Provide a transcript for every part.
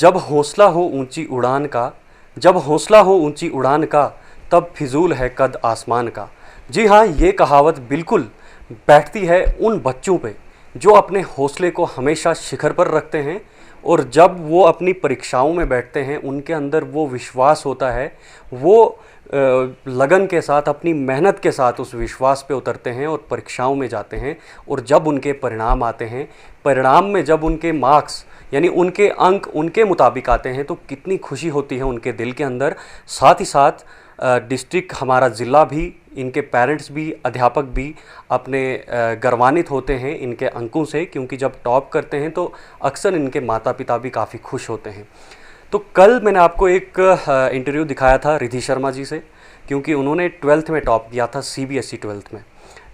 जब हौसला हो ऊंची उड़ान का, जब हौसला हो ऊंची उड़ान का, तब फिजूल है कद आसमान का। जी हाँ, ये कहावत बिल्कुल बैठती है उन बच्चों पे जो अपने हौसले को हमेशा शिखर पर रखते हैं और जब वो अपनी परीक्षाओं में बैठते हैं उनके अंदर वो विश्वास होता है, वो लगन के साथ अपनी मेहनत के साथ उस विश्वास पे उतरते हैं और परीक्षाओं में जाते हैं। और जब उनके परिणाम आते हैं, परिणाम में जब उनके मार्क्स यानी उनके अंक उनके मुताबिक आते हैं तो कितनी खुशी होती है उनके दिल के अंदर। साथ ही साथ डिस्ट्रिक्ट, हमारा ज़िला भी, इनके पेरेंट्स भी, अध्यापक भी अपने गर्वान्वित होते हैं इनके अंकों से, क्योंकि जब टॉप करते हैं तो अक्सर इनके माता पिता भी काफ़ी खुश होते हैं। तो कल मैंने आपको एक इंटरव्यू दिखाया था रिद्धि शर्मा जी से, क्योंकि उन्होंने 12th में टॉप किया था, CBSE 12th में।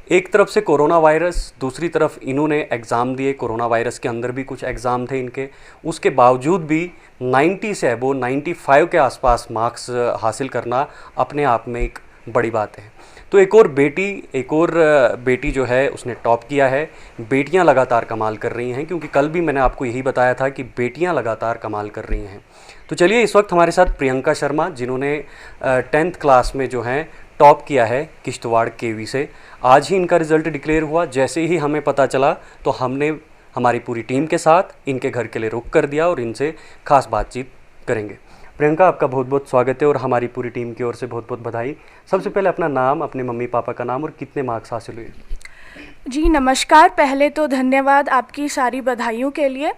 एक तरफ से कोरोना वायरस, दूसरी तरफ इन्होंने एग्ज़ाम दिए, कोरोना वायरस के अंदर भी कुछ एग्ज़ाम थे इनके, उसके बावजूद भी 90 से अबो 95 के आसपास मार्क्स हासिल करना अपने आप में एक बड़ी बात है। तो एक और बेटी जो है उसने टॉप किया है। बेटियां लगातार कमाल कर रही हैं, क्योंकि कल भी मैंने आपको यही बताया था कि बेटियां लगातार कमाल कर रही हैं। तो चलिए, इस वक्त हमारे साथ प्रियंका शर्मा, जिन्होंने 10th क्लास में जो हैं टॉप किया है किश्तवाड़ KV से। आज ही इनका रिज़ल्ट डिक्लेयर हुआ। जैसे ही हमें पता चला तो हमने हमारी पूरी टीम के साथ इनके घर के लिए रुख कर दिया और इनसे खास बातचीत करेंगे। प्रियंका, आपका बहुत बहुत स्वागत है और हमारी पूरी टीम की ओर से बहुत बहुत बधाई। सबसे पहले अपना नाम, अपने मम्मी पापा का नाम और कितने मार्क्स हासिल हुए। जी नमस्कार। पहले तो धन्यवाद आपकी सारी बधाइयों के लिए।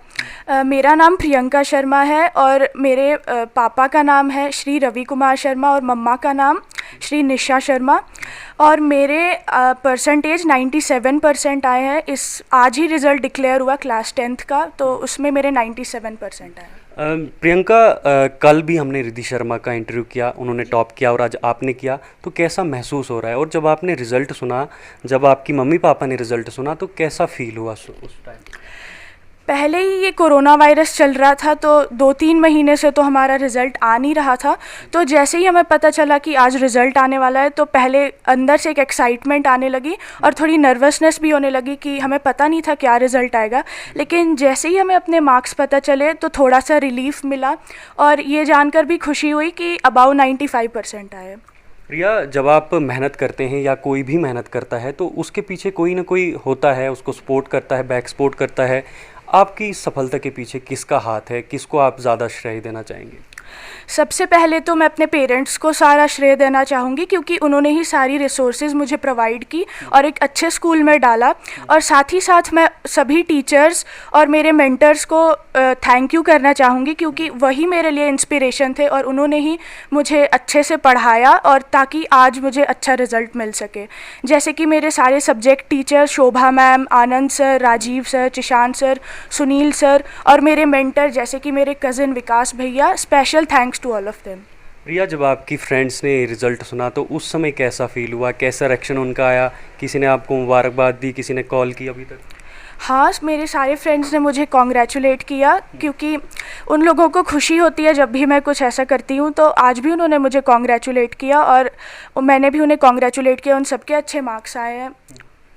मेरा नाम प्रियंका शर्मा है और मेरे पापा का नाम है श्री रवि कुमार शर्मा और मम्मा का नाम श्री निशा शर्मा। और मेरे परसेंटेज 97% आए हैं। आज ही रिज़ल्ट डिक्लेयर हुआ क्लास 10th का, तो उसमें मेरे 97% आए। प्रियंका, कल भी हमने रिद्धि शर्मा का इंटरव्यू किया, उन्होंने टॉप किया और आज आपने किया, तो कैसा महसूस हो रहा है? और जब आपने रिज़ल्ट सुना, जब आपकी मम्मी पापा ने रिज़ल्ट सुना, तो कैसा फील हुआ उस टाइम? पहले ही ये कोरोना वायरस चल रहा था, तो 2-3 महीने से तो हमारा रिज़ल्ट आ नहीं रहा था। तो जैसे ही हमें पता चला कि आज रिज़ल्ट आने वाला है, तो पहले अंदर से एक एक्साइटमेंट आने लगी और थोड़ी नर्वसनेस भी होने लगी कि हमें पता नहीं था क्या रिज़ल्ट आएगा। लेकिन जैसे ही हमें अपने मार्क्स पता चले तो थोड़ा सा रिलीफ मिला और ये जानकर भी खुशी हुई कि अबाउ 95% आए। प्रिया, जब आप मेहनत करते हैं या कोई भी मेहनत करता है तो उसके पीछे कोई ना कोई होता है, उसको सपोर्ट करता है, बैक सपोर्ट करता है। आपकी सफलता के पीछे किसका हाथ है? किसको आप ज़्यादा श्रेय देना चाहेंगे? सबसे पहले तो मैं अपने पेरेंट्स को सारा श्रेय देना चाहूँगी, क्योंकि उन्होंने ही सारी रिसोर्सेज मुझे प्रोवाइड की और एक अच्छे स्कूल में डाला। और साथ ही साथ मैं सभी टीचर्स और मेरे मेंटर्स को थैंक यू करना चाहूँगी, क्योंकि वही मेरे लिए इंस्पिरेशन थे और उन्होंने ही मुझे अच्छे से पढ़ाया और ताकि आज मुझे अच्छा रिज़ल्ट मिल सके। जैसे कि मेरे सारे subject teacher Shobha ma'am, Anand sir, Rajeev sir, Chishan sir, Sunil sir और मेरे मेंटर जैसे कि मेरे कज़िन विकास भैया, special thanks to all of them. Priya, जब आपकी फ्रेंड्स ने रिज़ल्ट सुना तो उस समय कैसा फील हुआ? कैसा रिएक्शन उनका आया? किसी ने आपको मुबारकबाद दी, किसी ने कॉल की अभी तक? हाँ, मेरे सारे फ्रेंड्स ने मुझे कॉन्ग्रेचुलेट किया, क्योंकि उन लोगों को खुशी होती है जब भी मैं कुछ ऐसा करती हूँ। तो आज भी उन्होंने मुझे कॉन्ग्रेचुलेट किया और मैंने भी उन्हें कॉन्ग्रेचुलेट किया। उन सबके अच्छे मार्क्स आए हैं।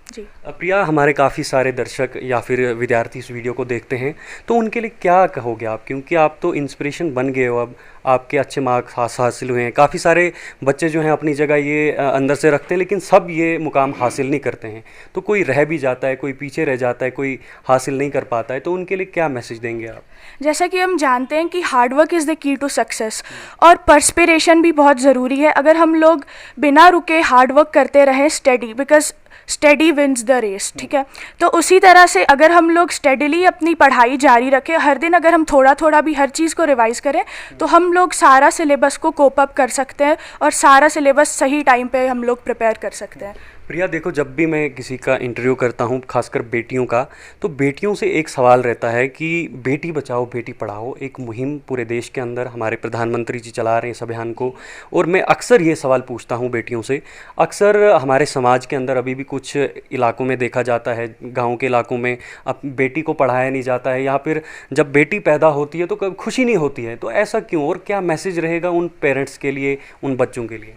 जी प्रिया, हमारे काफ़ी सारे दर्शक या फिर विद्यार्थी इस वीडियो को देखते हैं, तो उनके लिए क्या कहोगे आप? क्योंकि आप तो इंस्पिरेशन बन गए हो, अब आपके अच्छे मार्क्स हासिल हुए हैं। काफ़ी सारे बच्चे जो हैं अपनी जगह ये अंदर से रखते हैं, लेकिन सब ये मुकाम हासिल नहीं करते हैं। तो कोई रह भी जाता है, कोई पीछे रह जाता है, कोई हासिल नहीं कर पाता है, तो उनके लिए क्या मैसेज देंगे आप? जैसा कि हम जानते हैं कि hard work is the key to success और पर्सपिरेशन भी बहुत ज़रूरी है। अगर हम लोग बिना रुके हार्ड वर्क करते रहें, study, because study wins the race, ठीक है। तो उसी तरह से अगर हम लोग स्टडीली अपनी पढ़ाई जारी रखें, हर दिन अगर हम थोड़ा थोड़ा भी हर चीज़ को रिवाइज करें, तो हम लोग सारा सिलेबस को कोप अप कर सकते हैं और सारा सिलेबस सही टाइम पे हम लोग प्रिपेयर कर सकते हैं। प्रिया, देखो, जब भी मैं किसी का इंटरव्यू करता हूँ, खासकर बेटियों का, तो बेटियों से एक सवाल रहता है कि बेटी बचाओ बेटी पढ़ाओ, एक मुहिम पूरे देश के अंदर हमारे प्रधानमंत्री जी चला रहे हैं इस अभियान को। और मैं अक्सर ये सवाल पूछता हूँ बेटियों से। अक्सर हमारे समाज के अंदर अभी भी कुछ इलाकों में देखा जाता है, गाँव के इलाकों में अब बेटी को पढ़ाया नहीं जाता है, या फिर जब बेटी पैदा होती है तो कभी खुशी नहीं होती है। तो ऐसा क्यों और क्या मैसेज रहेगा उन पेरेंट्स के लिए, उन बच्चों के लिए?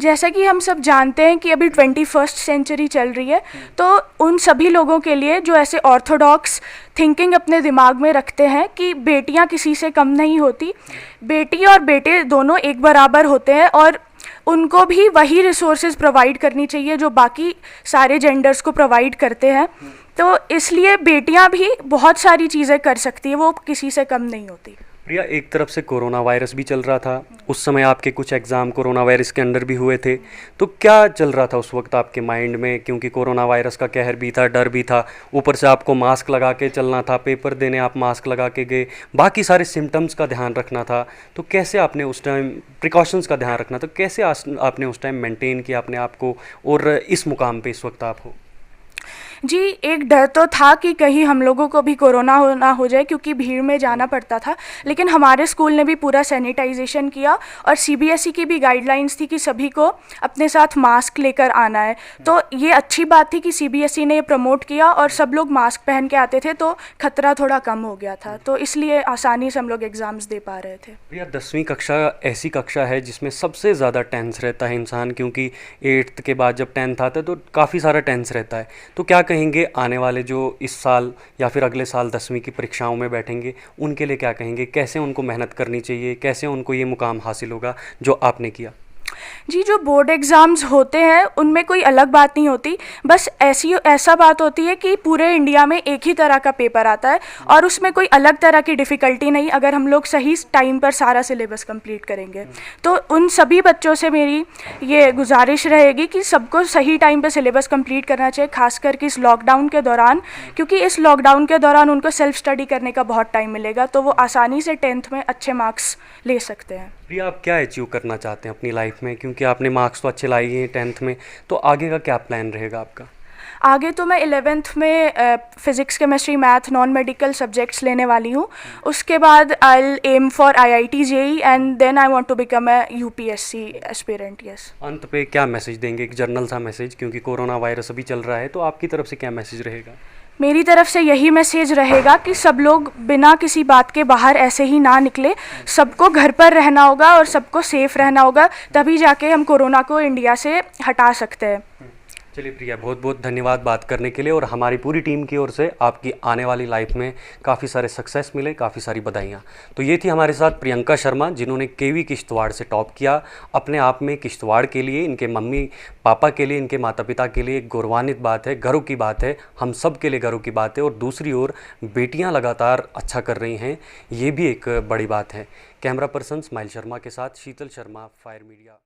जैसा कि हम सब जानते हैं कि अभी 21st सेंचुरी चल रही है, तो उन सभी लोगों के लिए जो ऐसे ऑर्थोडॉक्स थिंकिंग अपने दिमाग में रखते हैं कि बेटियां किसी से कम नहीं होती, बेटी और बेटे दोनों एक बराबर होते हैं और उनको भी वही रिसोर्सेज प्रोवाइड करनी चाहिए जो बाकी सारे जेंडर्स को प्रोवाइड करते हैं। तो इसलिए बेटियां भी बहुत सारी चीज़ें कर सकती है, वो किसी से कम नहीं होती। प्रिया, एक तरफ से कोरोना वायरस भी चल रहा था, उस समय आपके कुछ एग्ज़ाम कोरोना वायरस के अंडर भी हुए थे, तो क्या चल रहा था उस वक्त आपके माइंड में? क्योंकि कोरोना वायरस का कहर भी था, डर भी था, ऊपर से आपको मास्क लगा के चलना था, पेपर देने आप मास्क लगा के गए, बाकी सारे सिम्टम्स का ध्यान रखना था, तो कैसे आपने उस टाइम प्रिकॉशंस का ध्यान रखना था, कैसे आपने उस टाइम मेंटेन किया अपने आप को और इस मुकाम पे इस वक्त आप हो? जी, एक डर तो था कि कहीं हम लोगों को भी कोरोना ना हो जाए, क्योंकि भीड़ में जाना पड़ता था, लेकिन हमारे स्कूल ने भी पूरा सैनिटाइजेशन किया और सीबीएसई की भी गाइडलाइंस थी कि सभी को अपने साथ मास्क लेकर आना है। तो ये अच्छी बात थी कि सीबीएसई ने ये प्रमोट किया और सब लोग मास्क पहन के आते थे, तो खतरा थोड़ा कम हो गया था, तो इसलिए आसानी से हम लोग एग्ज़ाम्स दे पा रहे थे। भैया, 10वीं कक्षा ऐसी कक्षा है जिसमें सबसे ज़्यादा टेंस रहता है इंसान, क्योंकि 8th के बाद जब 10th आता है तो काफ़ी सारा टेंस रहता है। तो क्या कहेंगे आने वाले जो इस साल या फिर अगले साल 10वीं की परीक्षाओं में बैठेंगे, उनके लिए क्या कहेंगे? कैसे उनको मेहनत करनी चाहिए, कैसे उनको ये मुकाम हासिल होगा जो आपने किया? जी, जो बोर्ड एग्ज़ाम्स होते हैं उनमें कोई अलग बात नहीं होती, बस ऐसा बात होती है कि पूरे इंडिया में एक ही तरह का पेपर आता है और उसमें कोई अलग तरह की डिफ़िकल्टी नहीं, अगर हम लोग सही टाइम पर सारा सिलेबस कंप्लीट करेंगे। तो उन सभी बच्चों से मेरी ये गुजारिश रहेगी कि सबको सही टाइम पर सिलेबस कंप्लीट करना चाहिए, खासकर कि इस लॉकडाउन के दौरान, क्योंकि इस लॉकडाउन के दौरान उनको सेल्फ स्टडी करने का बहुत टाइम मिलेगा, तो वो आसानी से 10th में अच्छे मार्क्स ले सकते हैं। प्रिया, आप क्या अचीव करना चाहते हैं अपनी लाइफ में? क्योंकि आपने मार्क्स तो अच्छे लाए हैं 10th में, तो आगे का क्या प्लान रहेगा आपका? आगे तो मैं 11th में physics, chemistry, math, non medical subjects लेने वाली हूँ। उसके बाद I will aim for IIT JEE and then I want to become a UPSC aspirant. Yes. अंत पे क्या मैसेज देंगे, एक जर्नल सा मैसेज, क्योंकि कोरोना वायरस अभी चल रहा है, तो आपकी तरफ से क्या मैसेज रहेगा? मेरी तरफ से यही मैसेज रहेगा कि सब लोग बिना किसी बात के बाहर ऐसे ही ना निकले, सबको घर पर रहना होगा और सबको सेफ़ रहना होगा, तभी जाके हम कोरोना को इंडिया से हटा सकते हैं। चलिए प्रिया, बहुत बहुत धन्यवाद बात करने के लिए, और हमारी पूरी टीम की ओर से आपकी आने वाली लाइफ में काफ़ी सारे सक्सेस मिले, काफ़ी सारी बधाइयाँ। तो ये थी हमारे साथ प्रियंका शर्मा, जिन्होंने केवी किश्तवाड़ से टॉप किया। अपने आप में किश्तवाड़ के लिए, इनके मम्मी पापा के लिए, इनके माता पिता के लिए एक गौरवान्वित बात है, गर्व की बात है, हम सब के लिए गर्व की बात है। और दूसरी ओर बेटियाँ लगातार अच्छा कर रही हैं, ये भी एक बड़ी बात है। कैमरा पर्सन स्माइल शर्मा के साथ शीतल शर्मा, फायर मीडिया।